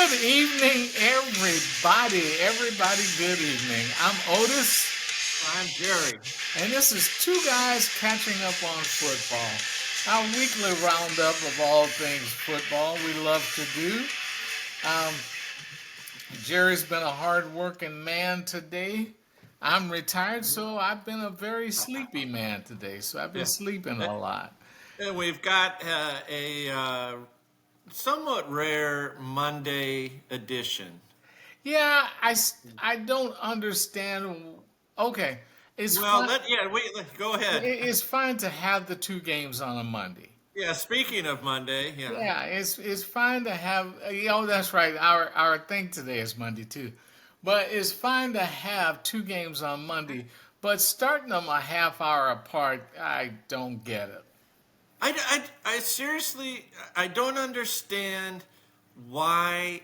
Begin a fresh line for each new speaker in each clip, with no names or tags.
Good evening, everybody. Everybody, good evening. I'm Otis,
I'm Jerry.
and this is Two Guys Catching Up on Football, our weekly roundup of all things football we love to do. Um, Jerry's been a hard-working man today. I'm retired, so I've been a very sleepy man today, so I've been
Yeah.
sleeping a lot.
And we've got a somewhat rare Monday edition.
I don't understand. Okay, it's
Well,
fun.
go ahead.
It's fine to have the two games on a Monday.
Yeah, speaking of Monday, yeah.
Yeah, it's fine to have. That's right. Our thing today is Monday too, but it's fine to have two games on Monday. But starting them a half hour apart, I don't get it.
I seriously, I don't understand why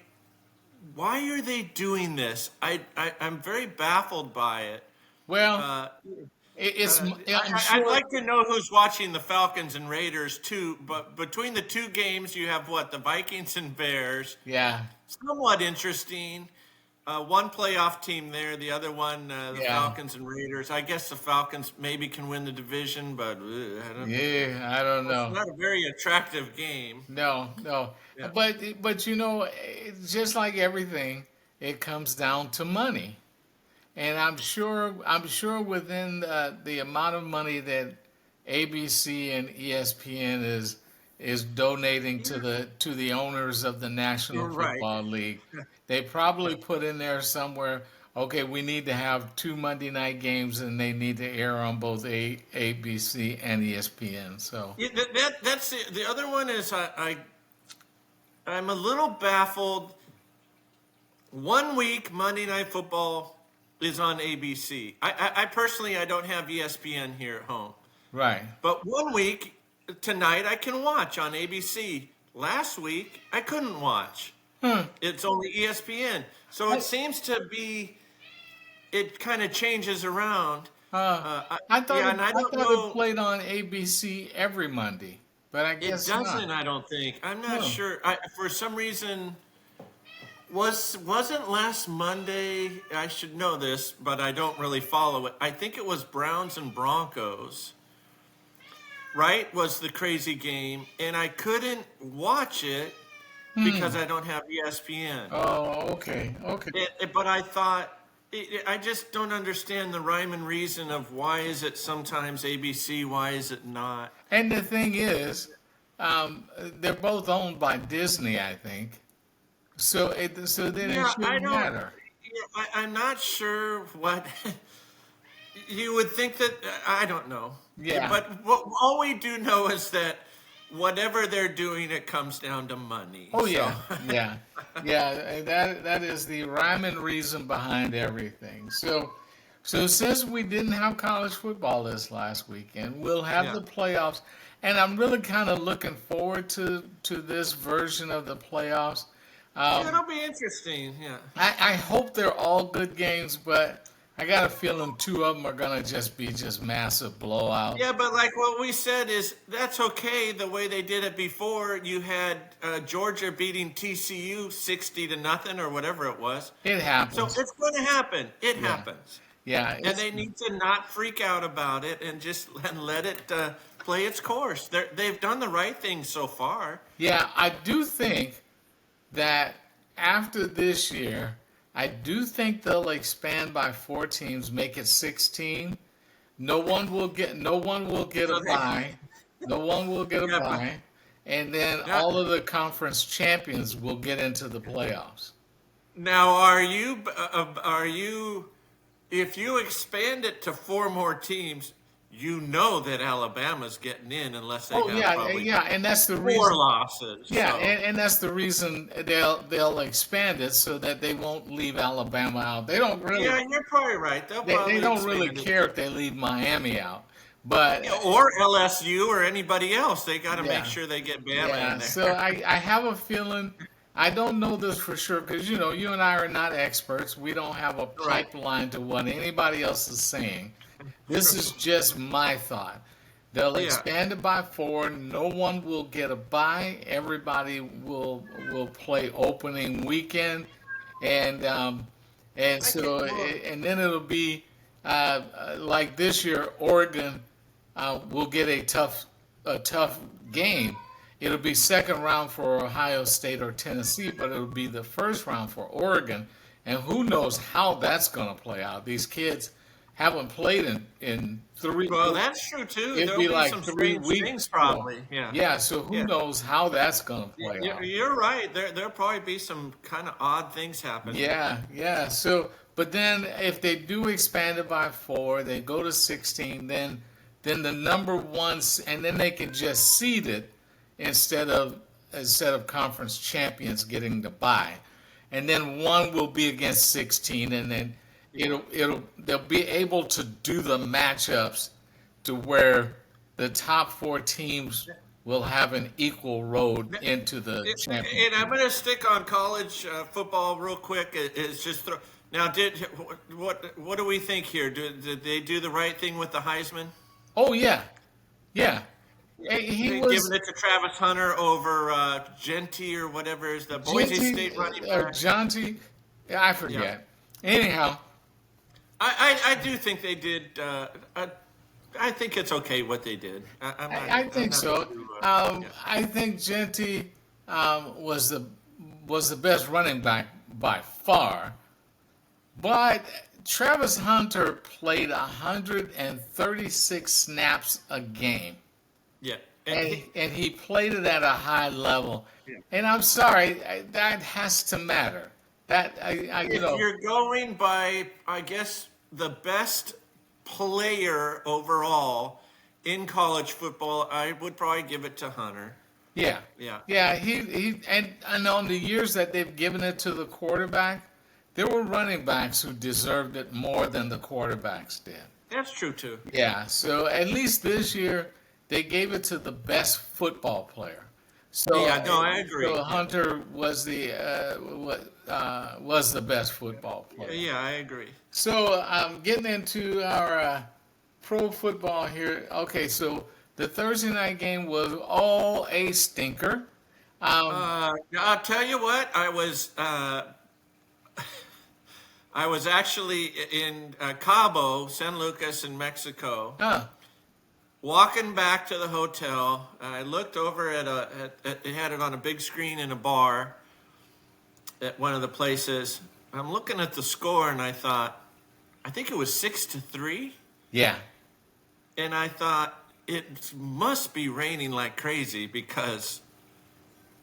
why are they doing this? I'm very baffled by it.
Well,
Uh,
it's. I'm
I'd
sure.
like to know who's watching the Falcons and Raiders too, but between the two games, you have what? The Vikings and Bears.
Yeah,
Somewhat interesting. One playoff team there, the other one, the
yeah,
Falcons and Raiders. I guess the Falcons maybe can win the division, but I don't.
yeah. I don't
It's
know.
not a very attractive game.
No, no.
Yeah.
But just like everything, it comes down to money. And I'm sure within the amount of money that ABC and ESPN is donating
Yeah,
to the owners of the National
you're right.
Football League, they probably put in there somewhere, okay, we need to have two Monday night games and they need to air on both ABC and ESPN. So,
Yeah, that's the other one is I'm a little baffled. One week Monday Night Football is on ABC. I personally I don't have ESPN here at home.
right.
But one week tonight I can watch on ABC. Last week I couldn't watch.
Hmm.
It's only ESPN. So it
I,
seems to be it kind of changes around.
uh,
Yeah, and I
I
don't
thought it
know.
played on ABC every Monday, but I
It
guess not.
doesn't. I don't think. I'm not
Huh.
sure. For some reason wasn't last Monday. I should know this, but I don't really follow it. I think it was Browns and Broncos. Right, was the crazy game, and I couldn't watch it because
Hmm.
I don't have ESPN.
Oh, okay, okay.
But I thought, I just don't understand the rhyme and reason of why is it sometimes ABC, why is it not?
And the thing is, they're both owned by Disney, I think. So then it
Yeah, I
shouldn't
don't.
matter.
Yeah, I'm not sure what you would think that. I don't know.
Yeah.
But all we do know is that whatever they're doing, it comes down to money.
Oh
So
yeah, yeah, yeah. That is the rhyme and reason behind everything. So since we didn't have college football this last weekend, we'll have
yeah,
the playoffs, and I'm really kind of looking forward to this version of the playoffs.
yeah,
Um,
it'll be interesting. Yeah.
I hope they're all good games, but I got a feeling two of them are gonna just be just massive blowouts.
Yeah, but like what we said is that's okay the way they did it before. You had Georgia beating TCU 60-0 or whatever it was.
It
So
happens.
it's going to happen. It
Yeah,
happens.
yeah.
And
It's
they need to not freak out about it and just let it play its course. They've done the right thing so far.
yeah. I do think that after this year, I do think they'll expand by four teams, make it 16. No one will get a
So they,
bye. No one will get a
yeah, but
bye. And then
now,
all of the conference champions will get into the playoffs.
now are you if you expand it to four more teams, you know that Alabama's getting in unless they
Oh
have
yeah,
probably
yeah, and that's the
four
reason.
losses.
Yeah,
So
and that's the reason they'll expand it so that they won't leave Alabama out.
yeah, you're probably right. They'll
They
probably
don't really
expand it.
care if they leave Miami out. But
Yeah, or LSU or anybody else. They got to make
yeah,
sure they get Bama
yeah.
in
So
there.
I have a feeling. I don't know this for sure because you and I are not experts. We don't have a
Right.
pipeline to what anybody else is saying. This is just my thought. They'll
Yeah.
expand it by four. No one will get a bye. Everybody will play opening weekend, and
I can. Well,
and then it'll be like this year. Oregon will get a tough game. It'll be second round for Ohio State or Tennessee, but it'll be the first round for Oregon, and who knows how that's going to play out. These kids haven't played in three.
well, that's true too.
It'd
There'll
be
be
like
some
three
strange
weeks.
things, probably. Yeah.
Yeah, so who
Yeah.
knows how that's going to play
You're,
out.
you're right. There'll probably be some kind of odd things happen.
Yeah, yeah. So, but then if they do expand it by four, they go to 16, then the number ones, and then they can just seed it instead of conference champions getting the bye, and then one will be against 16, and then they'll be able to do the matchups to where the top four teams will have an equal road into the
And I'm
championship.
going to stick on college football real quick. It's just now. What do we think here? Did they do the right thing with the Heisman?
Oh yeah, yeah. He
They
was
giving it to Travis Hunter over Genty or whatever is the Boise
Genty
State running
or
back.
Jonty. I
Yeah,
forget. Anyhow,
I do think they did. I think it's okay what they did.
I
I'm
think
not
so.
too, yeah.
I think Genty was the best running back by far, but Travis Hunter played 136 snaps a game,
Yeah,
and he played it at a high level.
yeah.
And I'm sorry, that has to matter. That
If you're going by, I guess, the best player overall in college football, I would probably give it to Hunter.
yeah,
Yeah,
yeah. And on the years that they've given it to the quarterback, there were running backs who deserved it more than the quarterbacks did.
that's true too.
Yeah, so at least this year they gave it to the best football player. So,
Yeah, no, I agree.
so
Yeah,
Hunter was the best football player.
yeah, I agree.
So getting into our pro football here. Okay, so the Thursday night game was all a stinker. Um,
I'll tell you what, I was actually in Cabo, San Lucas, in Mexico.
uh,
Walking back to the hotel, I looked over it had it on a big screen in a bar at one of the places. I'm looking at the score and I thought, I think it was 6-3.
yeah,
And I thought, it must be raining like crazy because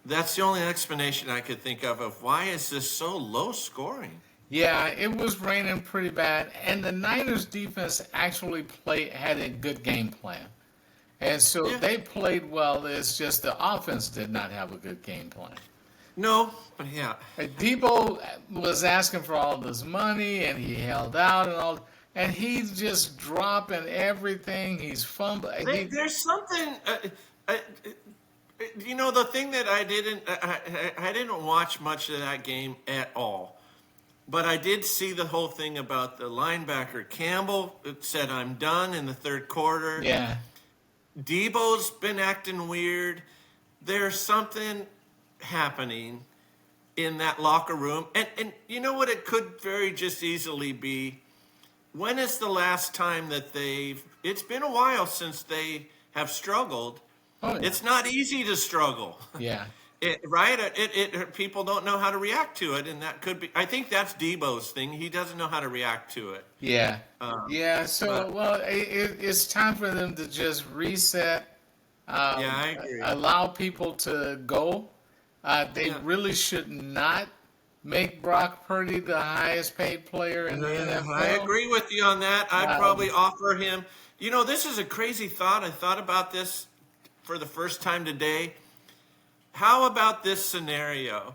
that's the only explanation I could think of why is this so low scoring.
yeah, it was raining pretty bad, and the Niners defense actually had a good game plan. And so
Yeah.
they played well. It's just the offense did not have a good game plan.
No, but yeah.
Debo was asking for all this money, and he held out and all, and he's just dropping everything. He's fumbling.
There's something, the thing that I didn't watch much of that game at all. But I did see the whole thing about the linebacker Campbell said, I'm done in the third quarter.
Yeah,
Debo's been acting weird. There's something happening in that locker room. And you know what it could very just easily be? When is the last time that it's been a while since they have struggled.
oh yeah,
It's not easy to struggle.
yeah.
Right? People don't know how to react to it, and that could be. I think that's Debo's thing. He doesn't know how to react to it.
Yeah,
Um,
yeah. So,
but
well, it's time for them to just reset.
yeah, I agree.
Allow people to go. They
Yeah.
really should not make Brock Purdy the highest paid player in the
I
NFL.
agree with you on that. I'd
Um,
probably offer him. This is a crazy thought. I thought about this for the first time today. How about this scenario?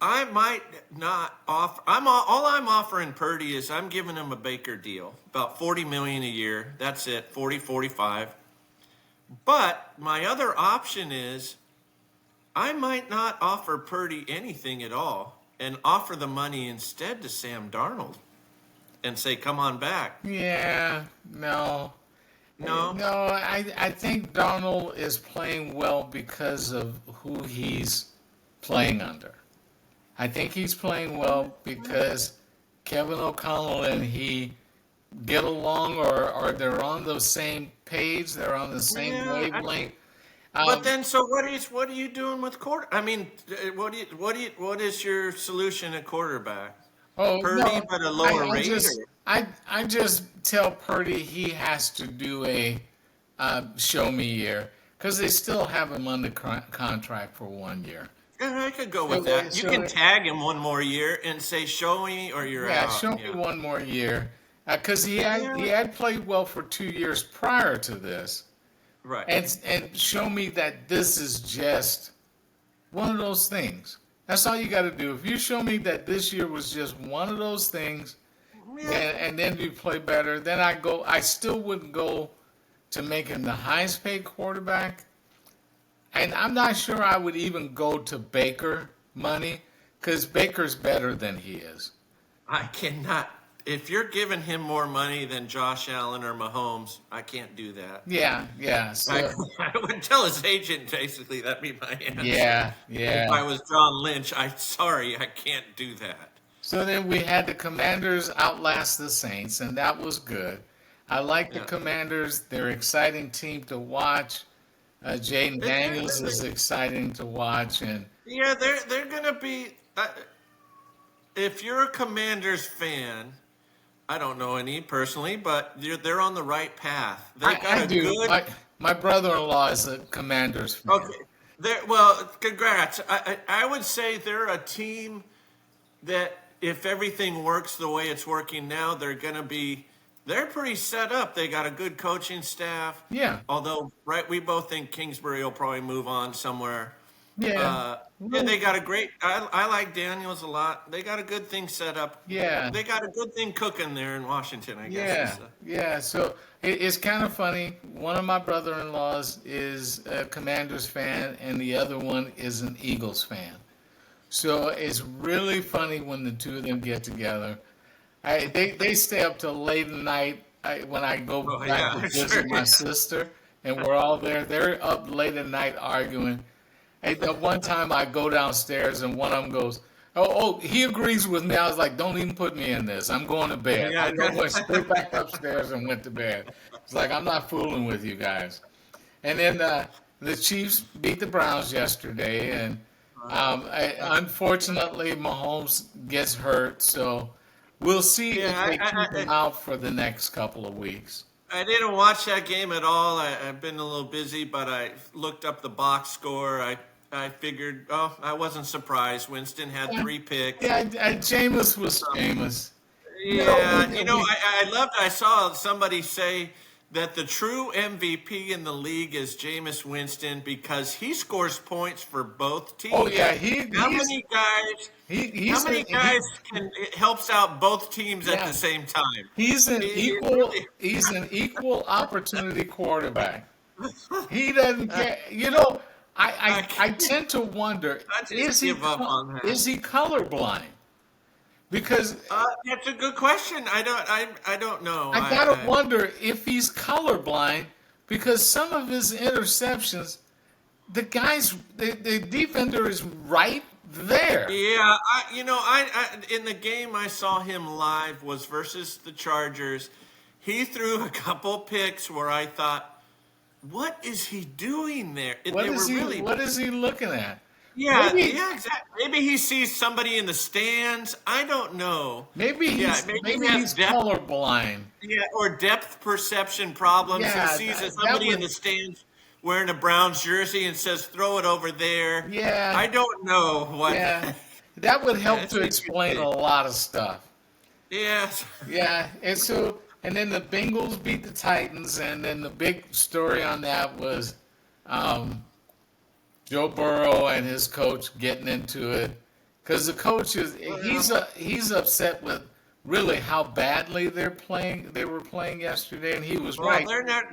I might not offer. All I'm offering Purdy is I'm giving him a Baker deal, about $40 million a year. That's it, 40, 45. But my other option is I might not offer Purdy anything at all and offer the money instead to Sam Darnold and say, "Come on back."
Yeah, no.
No.
No, I think Darnold is playing well because of who he's playing under. I think he's playing well because Kevin O'Connell and he get along, or they're on the same page, they're on the same
Yeah.
wavelength.
But
Um,
then, so what are you doing with quarter? I mean, what is your solution at quarterback?
oh
Purdy,
no,
but a
I,
lower
I
rate,
just
or
I just tell Purdy he has to do a show me year because they still have him under contract for 1 year.
yeah, I could go with
So,
that. You can
so
tag him one more year and say, "Show me, or you're
yeah,
out."
show me
Yeah,
1 more year because he
yeah,
had played well for 2 years prior to this,
right.
and show me that this is just one of those things. That's all you got to do. If you show me that this year was just one of those things,
Yeah,
and then you play better, then I go. I still wouldn't go to make him the highest paid quarterback, and I'm not sure I would even go to Baker money because Baker's better than he is.
I cannot. If you're giving him more money than Josh Allen or Mahomes, I can't do that.
Yeah, yeah.
I,
So
I would tell his agent basically that'd be my answer.
yeah,
If I
yeah.
was John Lynch, I'm sorry, I can't do that.
So then we had the Commanders outlast the Saints, and that was good. I like the
Yeah.
Commanders. They're an exciting team to watch. Jaden
They're,
Daniels is exciting to watch, and
yeah, they're gonna be. If you're a Commanders fan, I don't know any personally, but they're on the right path. They've got
I
a
do.
good.
My brother-in-law is a Commanders fan.
Okay, well, congrats. I would say they're a team that if everything works the way it's working now, they're gonna be. They're pretty set up. They got a good coaching staff.
Yeah,
Although, right, we both think Kingsbury will probably move on somewhere.
yeah,
And they got a great. I like Daniels a lot. They got a good thing set up.
yeah,
They got a good thing cooking there in Washington, I guess.
yeah, yeah. So it's kind of funny. One of my brother-in-laws is a Commanders fan, and the other one is an Eagles fan. So it's really funny when the two of them get together. They stay up till late at night. When I go
Oh
back
yeah,
to
I'm
visit
sure.
my sister, and we're all there. They're up late at night arguing. Hey, the one time I go downstairs and one of them goes, "Oh, he agrees with me." I was like, "Don't even put me in this. I'm going to bed."
Yeah.
I went straight back upstairs and went to bed. It's like I'm not fooling with you guys. And then the Chiefs beat the Browns yesterday, and unfortunately Mahomes gets hurt. So we'll see if
Yeah,
they keep him out for the next couple of weeks.
I didn't watch that game at all. I've been a little busy, but I looked up the box score. I figured, oh, I wasn't surprised. Winston had 3 picks.
Yeah, Jameis was Jameis.
Yeah,
We,
I loved. I saw somebody say that the true MVP in the league is Jameis Winston because he scores points for both teams.
oh yeah,
How
he's
many guys? How
he's
many guys can helps out both teams at
yeah,
the same time?
he's an
It
equal
really,
he's an equal opportunity quarterback. He doesn't care. You know,
I,
I tend to wonder,
I just give up on that.
is he colorblind? Because
That's a good question. I don't know.
I gotta wonder if he's colorblind because some of his interceptions, the defender is right there.
Yeah, I in the game I saw him live was versus the Chargers. He threw a couple picks where I thought, what is he doing there?
What
They
is
were
he?
really,
What is he looking at?
yeah,
Maybe,
yeah, exactly. Maybe he sees somebody in the stands. I don't know. Yeah, maybe
maybe
he has
he's
depth.
colorblind.
Yeah, or depth perception problems. He
Yeah,
sees
that
somebody in
would.
the stands wearing a Browns jersey and says, "Throw it over there."
Yeah,
I don't know what.
yeah, that would help
That's
to explain a
interesting.
lot of stuff.
Yeah.
Yeah, and then the Bengals beat the Titans, and then the big story on that was um, Joe Burrow and his coach getting into it because the coach is he's upset with really how badly they were playing yesterday, and he was
Well,
right.
they're not.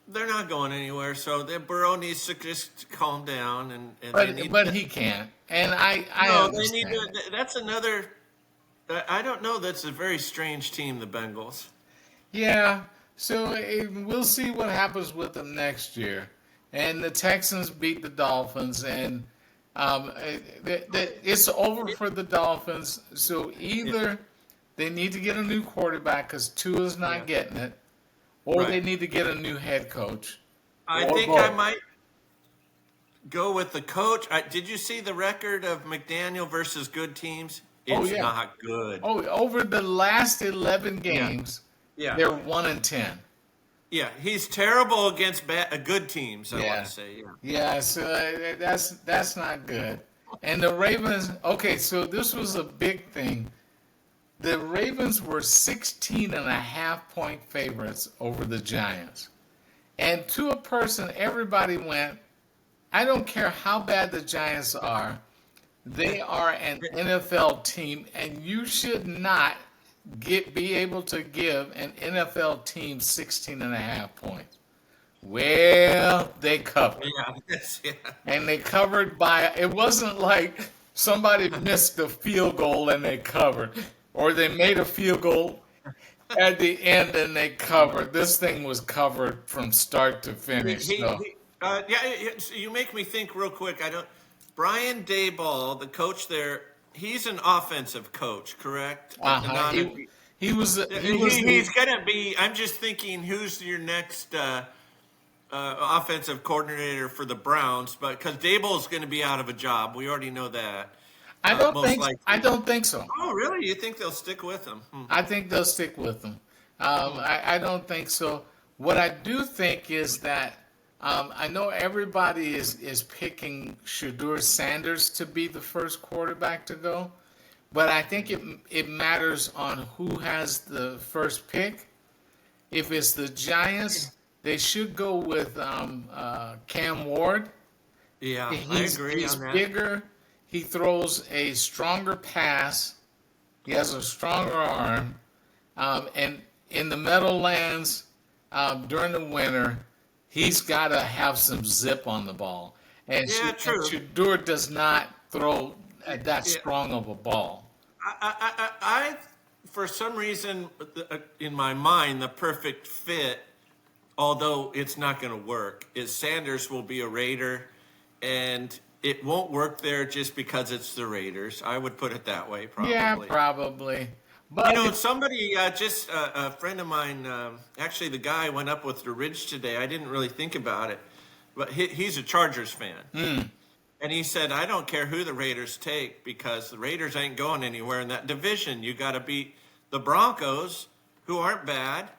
They're not going anywhere. So the Burrow needs to just calm down, and they need.
But he can't, and I
No, they need
understand.
to. That's another. I don't know. That's a very strange team, the Bengals.
Yeah, So we'll see what happens with them next year. And the Texans beat the Dolphins, and it's over for the Dolphins. So
Yeah,
either they need to get a new quarterback because Tua's
yeah,
not getting it, or they
right.
need to get a new head coach,
I
or
think I
both.
might go with the coach. Did you see the record of McDaniel versus good teams?
Oh
It's
yeah.
not good.
Oh, over the last 11
Yeah,
games,
yeah,
they're 1-10.
yeah. He's terrible against good teams. I want
Yeah.
to say, yeah.
Yeah, so that's not good. And the Ravens, okay, so this was a big thing. The Ravens were 16 and a half point favorites over the Giants. And to a person, everybody went, I don't care how bad the Giants are, they are an NFL team, and you should not be able to give an NFL team 16 and a half points. Well, they covered.
Yeah, yeah.
And they covered by, it wasn't like somebody missed a field goal and they covered, or they made a field goal at the end and they covered. This thing was covered from start to finish. So,
Yeah. You make me think real quick. I don't. Brian Dayball, the coach there, he's an offensive coach, correct?
uh-huh.
Not a.
He was the
He's gonna be. I'm just thinking, who's your next offensive coordinator for the Browns? But because Dayball's going to be out of a job, we already know that. Most
I
likely.
don't think so.
Oh, really? You think they'll stick with him?
I think they'll stick with them. I don't think so. What I do think is that I know everybody is picking Shadur Sanders to be the first quarterback to go, but I think it matters on who has the first pick. If it's the Giants, they should go with Cam Ward.
Yeah, I agree
He's
on that.
bigger. He throws a stronger pass. He has a stronger arm. And in the Meadowlands during the winter, he's got to have some zip on the ball.
Yeah,
And
true.
Shador does not throw that
Yeah,
strong of a ball.
for some reason, in my mind, the perfect fit, although it's not going to work, is Sanders will be a Raider, and it won't work there just because it's the Raiders. I would put it that way,
Yeah,
probably.
probably.
You
But
know, somebody just a friend of mine, actually, the guy went up with the Ridge today. I didn't really think about it, but he's a Chargers fan. And he said, I don't care who the Raiders take because the Raiders ain't going anywhere in that division. You got to beat the Broncos, who aren't bad,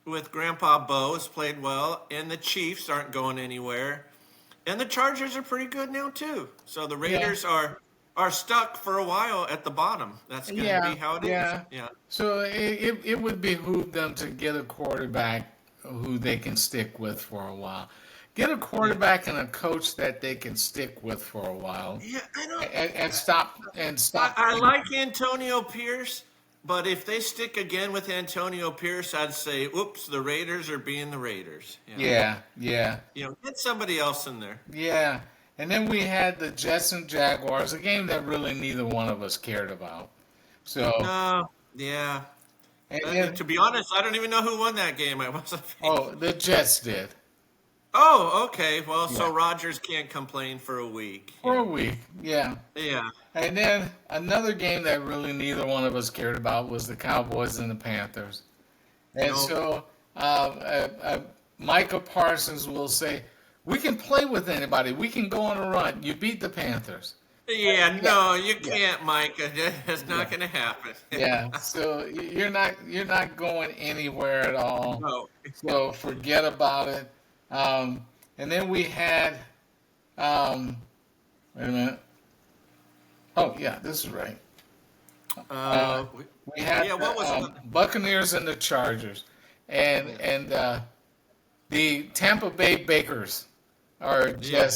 with Grandpa Bo has played well, and the Chiefs aren't going anywhere. And the Chargers are pretty good now, too. So the
yeah,
Raiders are stuck for a while at the bottom. That's going to
yeah,
be how it is.
yeah.
Yeah.
So it would behoove them to get a quarterback who they can stick with for a while. Get a
Yeah.
quarterback and a coach that they can stick with for a while,
Yeah, I don't.
and stop.
I like Antonio Pierce, but if they stick again with Antonio Pierce, I'd say, oops, the Raiders are being the Raiders.
Yeah, yeah,
Get somebody else in there.
yeah. And then we had the Jets and Jaguars, a game that really neither one of us cared about. So,
No, yeah.
and then,
To be honest, I don't even know who won that game. I wasn't.
oh, the Jets did
Oh, okay. Well,
Yeah.
so Rogers can't complain for a week.
for a week. Yeah.
Yeah.
And then another game that really neither one of us cared about was the Cowboys and the Panthers. And
Nope.
so Micah Parsons will say, "We can play with anybody. We can go on a run. You beat the Panthers."
Yeah,
Yeah,
no, you
yeah,
can't, Mike. That's
yeah,
not going to happen.
yeah. So you're not going anywhere at all.
No.
So forget about it. And then we had um, wait a minute. Oh yeah, this is right. Uh,
Uh,
we had
yeah, what was
the
it?
Buccaneers and the Chargers, and
Yeah.
the Tampa Bay Bakers are
Yeah.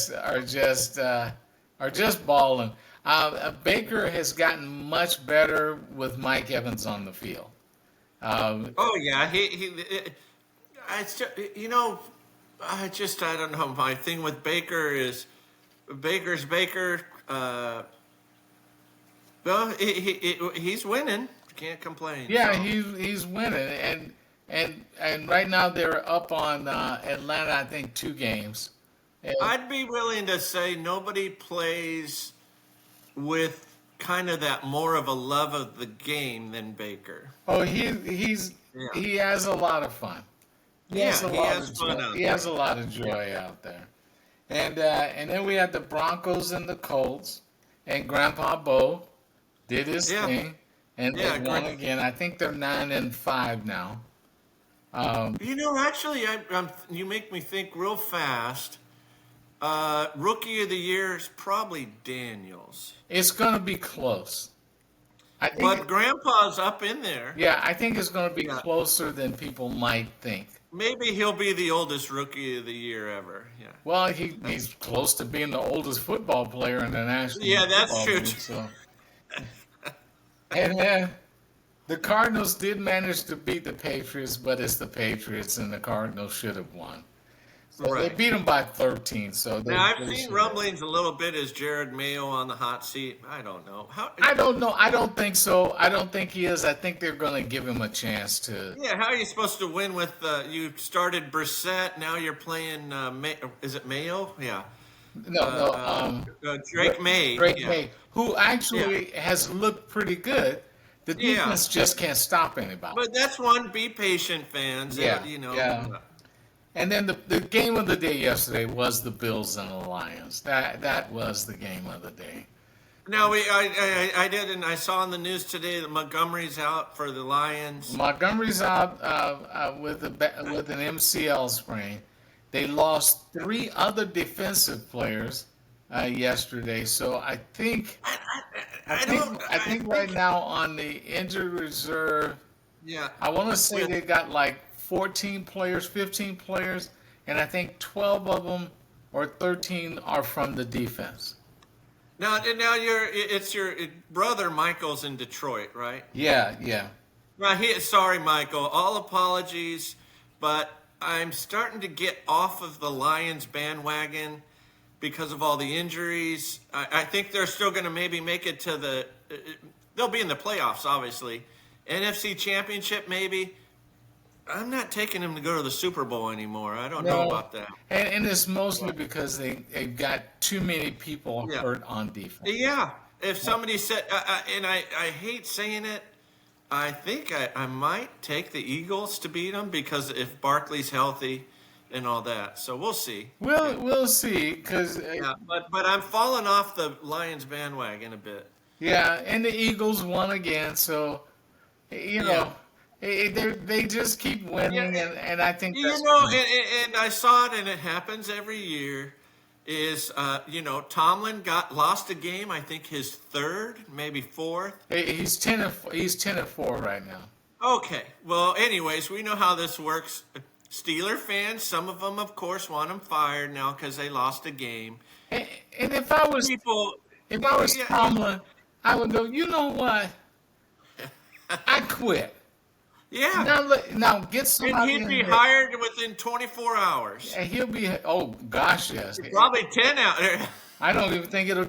just balling. Baker has gotten much better with Mike Evans on the field. Um,
Oh, yeah. I still, I don't know. My thing with Baker is Baker's Baker. Well, he's winning. Can't complain.
yeah,
So
he's winning, and and right now they're up on Atlanta. I think 2 games. And,
I'd be willing to say nobody plays with kind of that more of a love of the game than Baker.
oh,
Yeah.
he has a lot of fun. He has
Yeah,
a
he
lot
has
of
fun
joy.
out
He has
there.
a lot of joy out there. And then we had the Broncos and the Colts, and Grandpa Bo did his
Yeah.
thing, and they
Yeah,
won
great.
again. I think they're 9-5 now.
Actually, you make me think real fast. Rookie of the year is probably Daniels.
It's gonna be close. I
But
think,
Grandpa's up in there.
yeah, I think it's gonna be
Yeah.
closer than people might think.
Maybe he'll be the oldest rookie of the year ever. Yeah.
Well, he's close to being the oldest football player in the National
Yeah, that's
Football
true.
League. So, and then the Cardinals did manage to beat the Patriots, but it's the Patriots, and the Cardinals should have won. So they
Right.
beat them by 13. So
Now I've
they
seen
should have.
rumblings a little bit. Is Jared Mayo on the hot seat? I don't know. How?
I don't know. I don't think so. I don't think he is. I think they're going to give him a chance to.
Yeah, how are you supposed to win with you started Brissett? Now you're playing. Is it Mayo? Yeah.
No, no.
Drake May.
Drake
Yeah.
May, who
Yeah.
actually has looked pretty good. The
Yeah.
defense just can't stop anybody.
But that's one. Be patient, fans.
Yeah,
You know.
yeah. And then the game of the day yesterday was the Bills and the Lions. That was the game of the day.
Now I did, and I saw in the news today that Montgomery's out for the Lions.
Montgomery's out with an MCL sprain. They lost 3 other defensive players yesterday. So I think I think right now on the injured reserve,
Yeah.
I want to say
With-
they got like 14 players, 15 players, and I think 12 of them or 13 are from the defense.
Now it's your brother Michael's in Detroit, right?
Yeah, yeah.
Now sorry, Michael. All apologies, but I'm starting to get off of the Lions bandwagon because of all the injuries. I think they're still going to maybe make it to they'll be in the playoffs, obviously. NFC Championship, maybe. I'm not taking them to go to the Super Bowl anymore. I don't know about that.
And it's mostly because they've got too many people
Yeah.
hurt on defense.
Yeah. If somebody said, and I hate saying it, I think I might take the Eagles to beat them because if Barkley's healthy and all that. So we'll see.
We'll see, because
Yeah, but I'm falling off the Lions bandwagon a bit.
yeah, and the Eagles won again, so you know they just keep winning,
Yeah.
and I think
You
that's
know, and I saw it, and it happens every year. Is Tomlin lost a game? I think his third, maybe fourth.
he's 10-4 right now.
Okay. Well, anyways, we know how this works. Steeler fans, some of them, of course, want him fired now because they lost a game.
And if I was
People, yeah,
Tomlin, I would go. You know what? I quit.
yeah.
Now get
And
somebody.
he'd
in
be
there.
hired within 24 hours.
And he'll be. Oh gosh, yes.
Probably 10 out there.
I don't even think it'll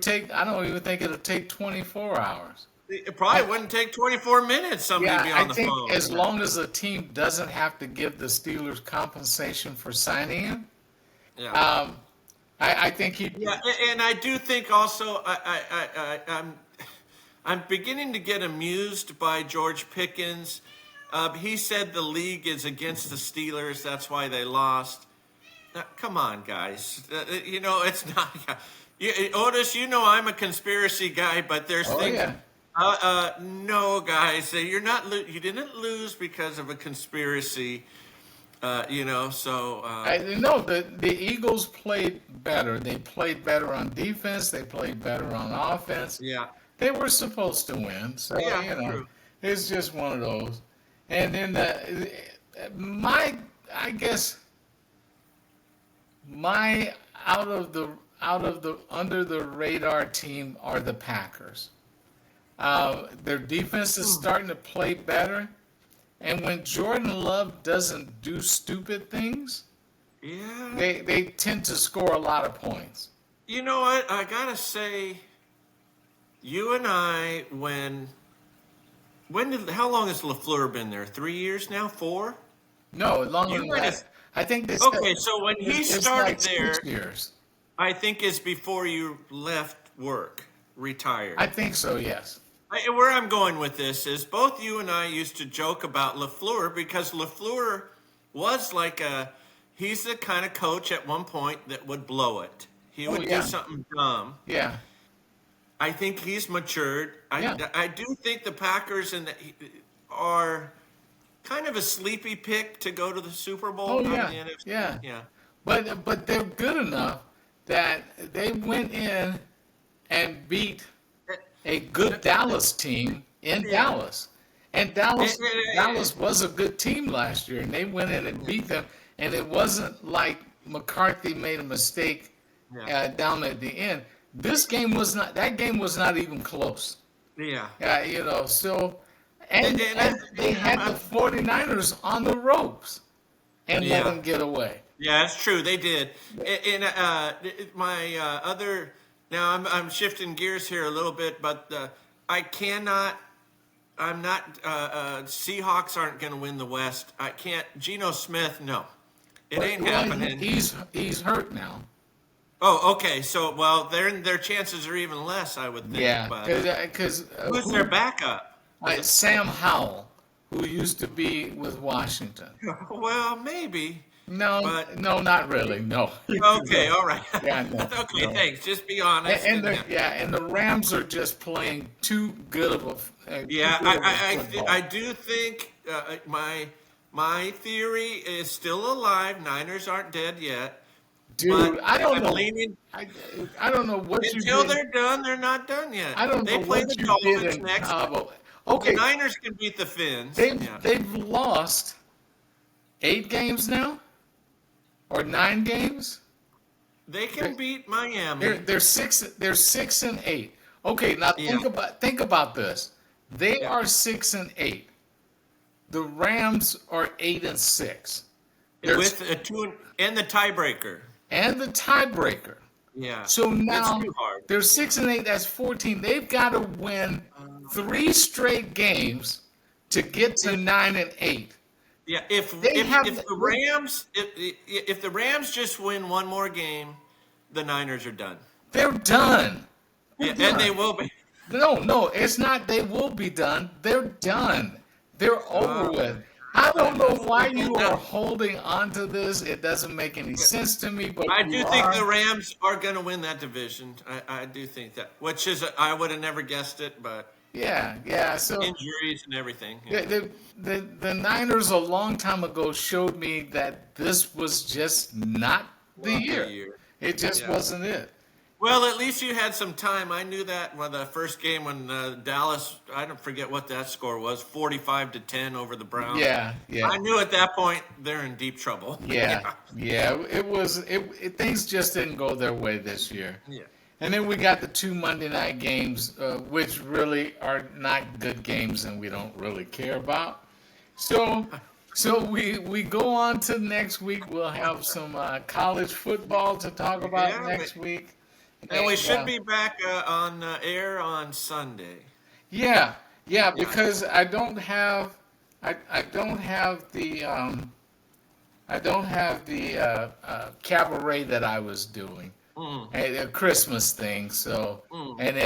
take 24 hours.
It probably wouldn't take 24 minutes. Somebody
Yeah,
be
I
on the
think
phone.
as long as the team doesn't have to give the Steelers compensation for signing him,
Yeah.
I think he.
Yeah, and I do think also I'm beginning to get amused by George Pickens. He said the league is against the Steelers. That's why they lost. Come on, guys. It's not. Otis, I'm a conspiracy guy, but there's
Oh
things.
yeah.
No, guys, you're not. You didn't lose because of a conspiracy. So.
I know the Eagles played better. They played better on defense. They played better on offense.
Yeah.
They were supposed to win. So
Yeah, true.
it's just one of those. And then I guess my out of the under the radar team are the Packers. Their defense is starting to play better, and when Jordan Love doesn't do stupid things,
Yeah.
they tend to score a lot of points.
You know what? I gotta say, you and I, how long has LaFleur been there? 3 years now? 4?
No, longer
You
than
might
that.
have.
I think they said
Okay, so when he
it's like
started
6
there,
years.
I think is before you left work, retired.
I think so. Yes.
Where I'm going with this is both you and I used to joke about LaFleur because LaFleur was like he's the kind of coach at one point that would blow it. He
Oh
would do
yeah.
something dumb.
Yeah.
I think he's matured.
Yeah.
I do think the Packers are kind of a sleepy pick to go to the Super Bowl
Oh
out of
yeah.
the NFC.
Yeah.
Yeah.
But they're good enough that they went in and beat a good Dallas team in
Yeah.
Dallas. And
Eh,
Dallas was a good team last year, and they went in and beat them. And it wasn't like McCarthy made a mistake
Yeah.
down at the end. This game was not. That game was not even close.
Yeah.
So
And,
and they had the 49ers on the ropes and let
yeah.
them get away.
Yeah, that's true. They did. And my other now I'm shifting gears here a little bit, but I cannot. I'm not. Seahawks aren't going to win the West. I can't. Geno Smith, no, it ain't
Well,
happening.
he's hurt now.
Oh, okay. So, well, their chances are even less, I would think.
Yeah,
But
because
who's their backup?
Sam Howell, who used to be with Washington.
Well, maybe.
No,
But
no, not really. No.
okay, all right.
Yeah, no,
okay,
no.
thanks. Just be honest.
And the Rams are just playing too good of a
Yeah,
too good of a football.
I do think my theory is still alive. Niners aren't dead yet.
Dude,
But
I don't
I'm
know.
leaning
I don't know what you
until
did.
they're done. They're not done yet.
I don't
They
know
play
what
the
you
Dolphins
did in
next.
Cabo.
The
Okay,
Niners can beat the Finns.
they've
Yeah.
they've lost 8 games now, or 9 games.
They can beat Miami.
They're 6 and 8. Okay, now
Yeah.
think about this. They
Yeah.
are 6 and 8. The Rams are 8 and 6.
With a two and the tiebreaker.
And the tiebreaker.
Yeah.
So now
it's too hard.
they're 6 and 8. That's 14. They've got to win 3 straight games to get to 9 and 8.
Yeah, if the Rams just win one more game, the Niners are done.
They're done.
Yeah,
They're
and they
done.
will be.
No, it's not. They will be done. They're done. They're over with. I don't know why you are holding on to this. It doesn't make any sense to me. But
I
you
do think
are.
the Rams are going to win that division. I do think that, which is I would have never guessed it, but
Yeah. So
injuries and everything. Yeah.
the Niners a long time ago showed me that this was just not the
Not the
year.
year.
It just
Yeah.
wasn't it.
Well, at least you had some time. I knew that when the first game when Dallas, I don't forget what that score was, 45-10 over the Browns.
Yeah.
I knew at that point they're in deep trouble.
Yeah. It was. Things just didn't go their way this year.
Yeah.
And then we got the 2 Monday night games, which really are not good games, and we don't really care about. So we go on to next week. We'll have some college football to talk about
Yeah,
next week.
And we should be back on air on Sunday.
Yeah, because I don't have the cabaret that I was doing. A Christmas thing, so and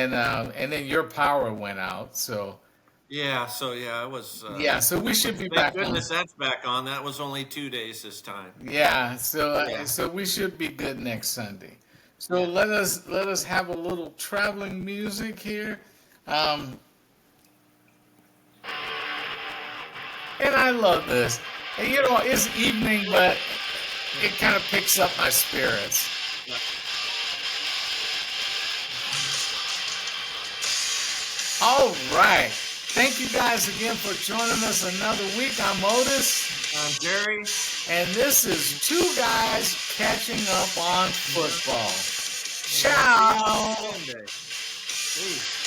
then your power went out, so
Yeah, so I was.
so we should be
Thank
back
goodness that's back on. That was only 2 days this time.
so we should be good next Sunday. So let us have a little traveling music here, and I love this. And, it's evening, but it kind of picks up my spirits. All right. Thank you guys again for joining us another week. I'm Otis.
I'm Jerry.
And this is 2 guys catching up on football. Ciao.
Sunday. Peace.